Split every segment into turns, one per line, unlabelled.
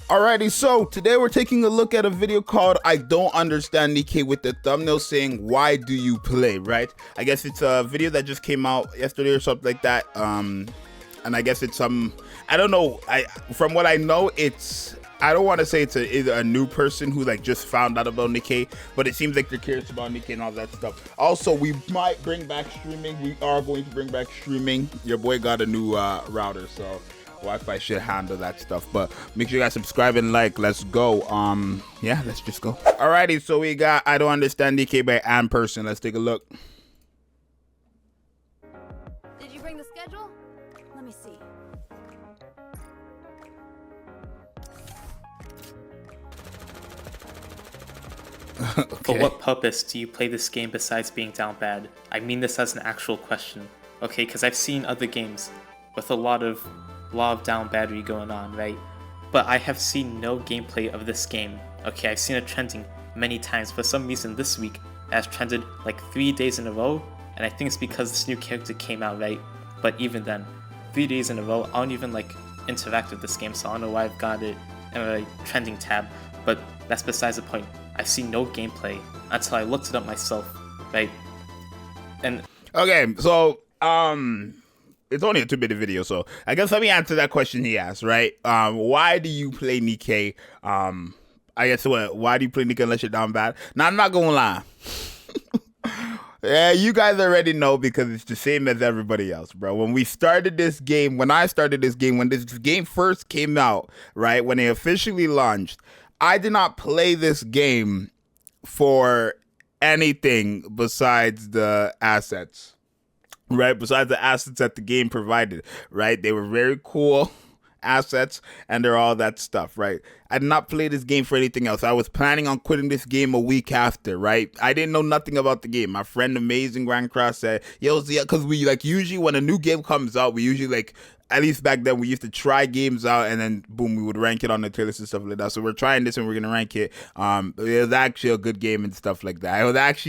Alrighty, so today we're taking a look at a video called I Don't Understand Nikke, with the thumbnail saying, why do you play, right? I guess it's a video that just came out yesterday or something like that. And I guess it's I don't know, from what I know, I don't want to say it's either a new person who like just found out about Nikke, but it seems like they're curious about Nikke and all that stuff. Also, we might bring back streaming. We are going to bring back streaming. Your boy got a new router, so Wi-Fi should handle that stuff. But make sure you guys subscribe and like. Let's go. Yeah, let's just go. Alrighty, so we got I Don't Understand Nikke by Ann Person. Let's take a look.
Did you bring the schedule? Let me see.
Okay.
For what purpose do you play this game besides being down bad? I mean this as an actual question, okay? Because I've seen other games with a lot of down battery going on, right? But I have seen no gameplay of this game, okay? I've seen it trending many times. For some reason this week it has trended like 3 days in a row, and I think it's because this new character came out, right? But even then, 3 days in a row, I don't even like interact with this game, so I don't know why I've got it in a trending tab, but that's besides the point. I've seen no gameplay until I looked it up myself, right? And
okay, so it's only a 2-minute video, so I guess let me answer that question he asked, right? Why do you play Nikke? I guess why do you play Nikke unless you're down bad? Now I'm not gonna lie. Yeah, you guys already know because it's the same as everybody else, bro. When I started this game, when this game first came out, right? When it officially launched, I did not play this game for anything besides the assets, right? Besides the assets that the game provided, right? They were very cool assets and they're all that stuff, right? I did not play this game for anything else. I was planning on quitting this game a week after, right? I didn't know nothing about the game. My friend Amazing Grand Cross said, yo, because we like usually when a new game comes out, we usually like, at least back then, we used to try games out and then boom, we would rank it on the playlist and stuff like that. So we're trying this and we're gonna rank it. It was actually a good game and stuff like that.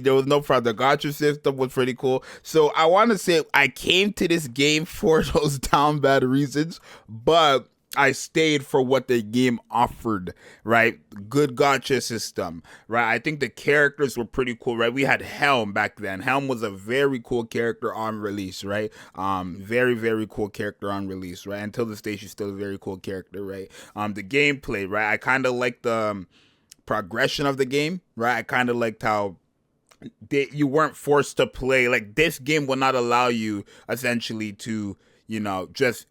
There was no problem. The gacha system was pretty cool. So I want to say I came to this game for those down bad reasons, but I stayed for what the game offered, right? Good gacha system, right? I think the characters were pretty cool, right? We had Helm back then. Helm was a very cool character on release, right? Very, very cool character on release, right? Until this day, she's still a very cool character, right? The gameplay, right? I kind of liked the progression of the game, right? I kind of liked how you weren't forced to play. Like, this game will not allow you, essentially, to, you know, just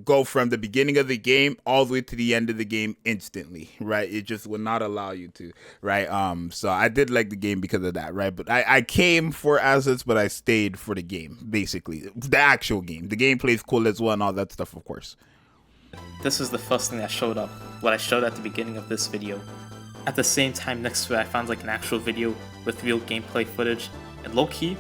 go from the beginning of the game all the way to the end of the game instantly, right? It just would not allow you to, right? So I did like the game because of that, right? But I came for assets, but I stayed for the game, basically. The actual game. The gameplay is cool as well and all that stuff, of course.
this is the first thing that showed up, what I showed at the beginning of this video. At the same time, next to it, I found like an actual video with real gameplay footage, and low-key,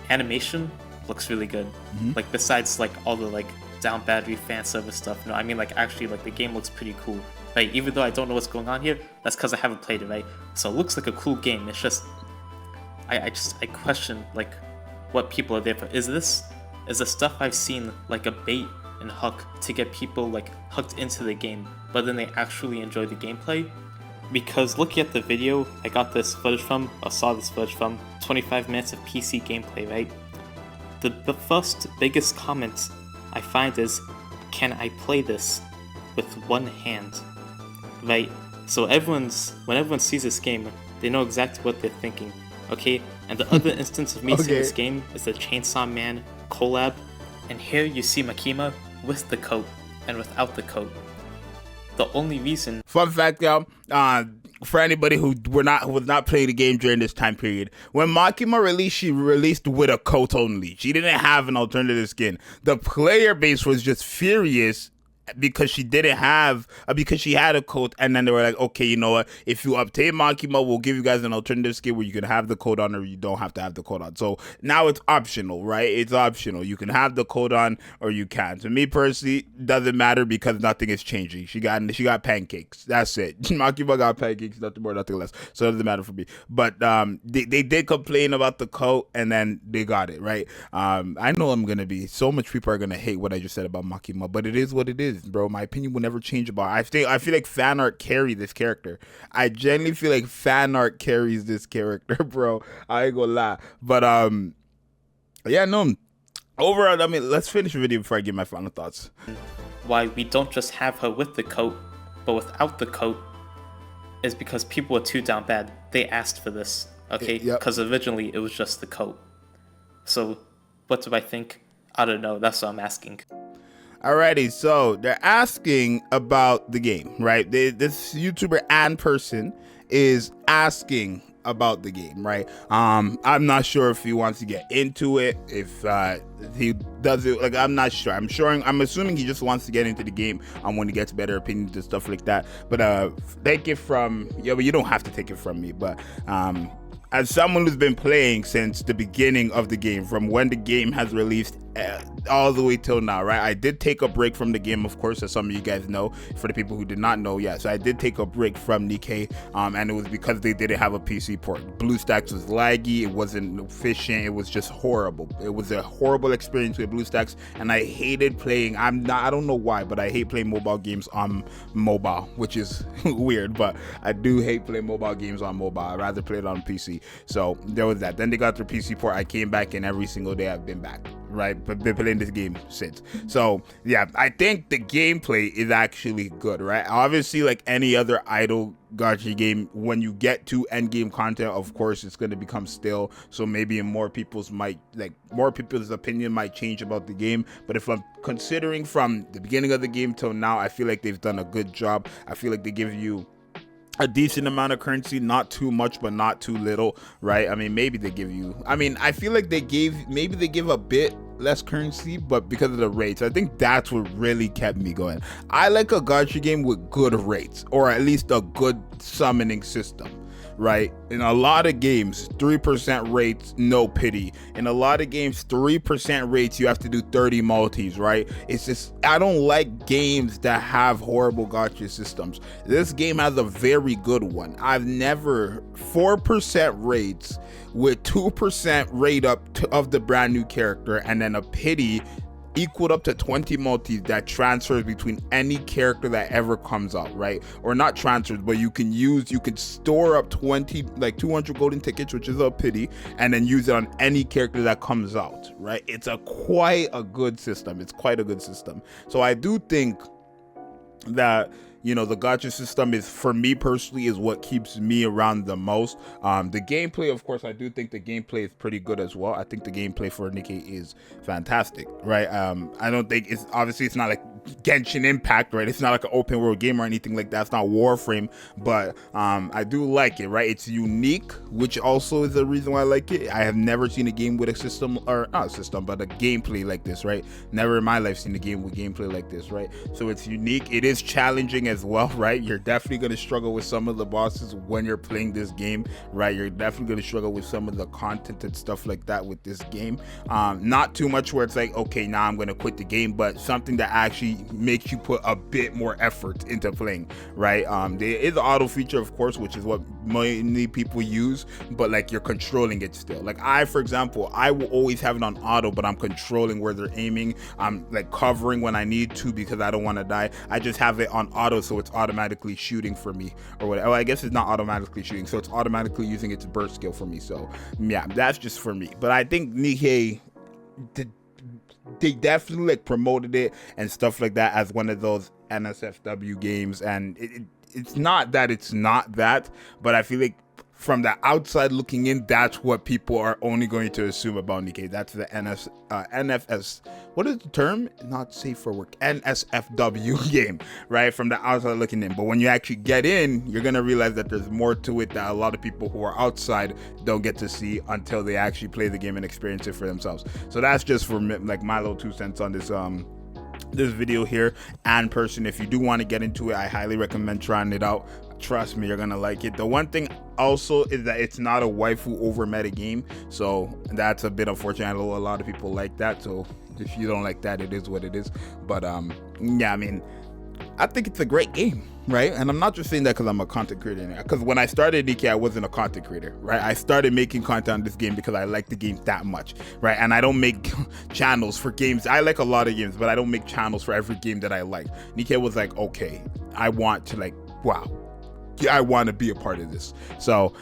animation looks really good. Like, besides like all the like down battery fan service stuff, no, I mean like actually like the game looks pretty cool, right? Even though I don't know what's going on here, that's because I haven't played it, right? So it looks like a cool game. It's just I question like what people are there for. Is the stuff I've seen like a bait and hook to get people like hooked into the game, but then they actually enjoy the gameplay? Because looking at the video I got this footage from, or saw this footage from, 25 minutes of PC gameplay, right? The first biggest comment I find is, can I play this with one hand? Right? So when everyone sees this game, they know exactly what they're thinking, okay? And the other instance of me seeing this game is the Chainsaw Man collab, and here you see Makima with the coat and without the coat. The only reason...
Fun fact, y'all, for anybody who was not playing the game during this time period, when Makima released, she released with a coat only. She didn't have an alternative skin. The player base was just furious because she didn't have, because she had a coat, and then they were like, okay, you know what, if you obtain Makima, we'll give you guys an alternative skin where you can have the coat on or you don't have to have the coat on. So now it's optional, right? It's optional. You can have the coat on or you can't. To me personally, doesn't matter because nothing is changing. She got pancakes. That's it. Makima got pancakes, nothing more, nothing less. So it doesn't matter for me. But they did complain about the coat, and then they got it, right? I know so much people are gonna hate what I just said about Makima, but it is what it is. is, bro. My opinion will never change about it. I feel like fan art carry this character. I genuinely feel like fan art carries this character, bro. I ain't gonna lie. But yeah, no. Overall, I mean, let's finish the video before I give my final thoughts.
Why we don't just have her with the coat, but without the coat, is because people were too down bad. They asked for this, okay? Because originally it was just the coat. So, what do I think? I don't know. That's what I'm asking.
Alrighty, so they're asking about the game, right? This YouTuber and person is asking about the game, right? I'm not sure if he wants to get into it, if he does it, like, I'm not sure. I'm assuming he just wants to get into the game when he gets better opinions and stuff like that. But take it from, yeah, but you don't have to take it from me, but as someone who's been playing since the beginning of the game, from when the game has released all the way till now, right? I did take a break from the game, of course, as some of you guys know. For the people who did not know, yeah, so I did take a break from Nikke, and it was because they didn't have a PC port. BlueStacks was laggy, it wasn't efficient, it was just horrible. It was a horrible experience with BlueStacks, and I hated playing. I don't know why, but I hate playing mobile games on mobile, which is weird, but I do hate playing mobile games on mobile. I'd rather play it on PC. So there was that. Then they got their PC port. I came back, and every single day I've been back, right? But been playing this game since. So yeah, I think the gameplay is actually good, right? Obviously, like any other idle gacha game, when you get to end game content, of course it's going to become stale. So maybe more people's opinion might change about the game. But if I'm considering from the beginning of the game till now, I feel like they've done a good job. I feel like they give you a decent amount of currency, not too much but not too little, right? I mean, maybe they give you, I mean, I feel like they give a bit less currency, but because of the rates, I think that's what really kept me going. I like a gacha game with good rates, or at least a good summoning system, right? In a lot of games, 3% rates, no pity. In a lot of games, 3% rates, you have to do 30 multis, right? It's just, I don't like games that have horrible gacha systems. This game has a very good one. I've never, 4% rates with 2% rate up of the brand new character, and then a pity equaled up to 20 multis that transfers between any character that ever comes out, right? Or not transfers, but you can store up 200 golden tickets, which is a pity, and then use it on any character that comes out, right? It's quite a good system. It's quite a good system. So I do think that, you know, the gacha system is, for me personally, is what keeps me around the most. The gameplay, of course, I do think the gameplay is pretty good as well. I think the gameplay for Nikke is fantastic, right? I don't think it's not like Genshin Impact, right? It's not like an open world game or anything like that. It's not Warframe, but I do like it, right? It's unique, which also is the reason why I like it. I have never seen a game with a system, or not a system, but a gameplay like this, right? Never in my life seen a game with gameplay like this, right? So it's unique. It is challenging as well, right? You're definitely going to struggle with some of the bosses when you're playing this game, right? You're definitely going to struggle with some of the content and stuff like that with this game. Not too much where it's like, okay, now I'm going to quit the game, but something that actually makes you put a bit more effort into playing, right? There is an auto feature, of course, which is what many people use, but like you're controlling it still. Like for example, I will always have it on auto, but I'm controlling where they're aiming. I'm like covering when I need to because I don't want to die. I just have it on auto, so it's automatically shooting for me or whatever. I guess it's not automatically shooting, so it's automatically using its burst skill for me. So yeah, that's just for me. But I think Nikke, they definitely like promoted it and stuff like that as one of those NSFW games, and it's not that it's not that, but I feel like from the outside looking in, that's what people are only going to assume about Nikke. That's the NFS, what is the term? Not safe for work. NSFW game, right? From the outside looking in. But when you actually get in, you're going to realize that there's more to it that a lot of people who are outside don't get to see until they actually play the game and experience it for themselves. So that's just for like my little 2 cents on this video here. And person, if you do want to get into it, I highly recommend trying it out. Trust me, you're gonna like it. The one thing also is that it's not a waifu over meta game, so that's a bit unfortunate. I know a lot of people like that, so if you don't like that, it is what it is. But yeah, I mean, I think it's a great game, right? And I'm not just saying that because I'm a content creator. Because when I started Nikke, I wasn't a content creator, right? I started making content on this game because I like the game that much, right? And I don't make channels for games. I like a lot of games, but I don't make channels for every game that I like. Nikke was like, okay, I want to like, wow, I want to be a part of this. So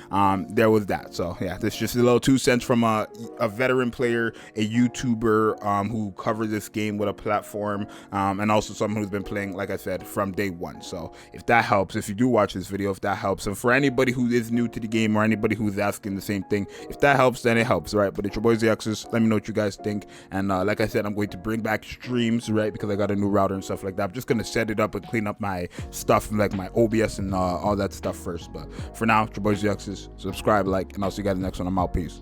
there was that. So yeah, this is just a little 2 cents from a veteran player, a YouTuber who covered this game with a platform, and also someone who's been playing, like I said, from day one. So if that helps, if you do watch this video, if that helps, and for anybody who is new to the game or anybody who's asking the same thing, if that helps, then it helps, right? But it's your boy Zxous. Let me know what you guys think. And like I said, I'm going to bring back streams, right? Because I got a new router and stuff like that. I'm just gonna set it up and clean up my stuff, like my OBS and all that stuff first. But for now, it's your boy Zxous. Subscribe, like, and I'll see you guys in the next one. I'm out. Peace.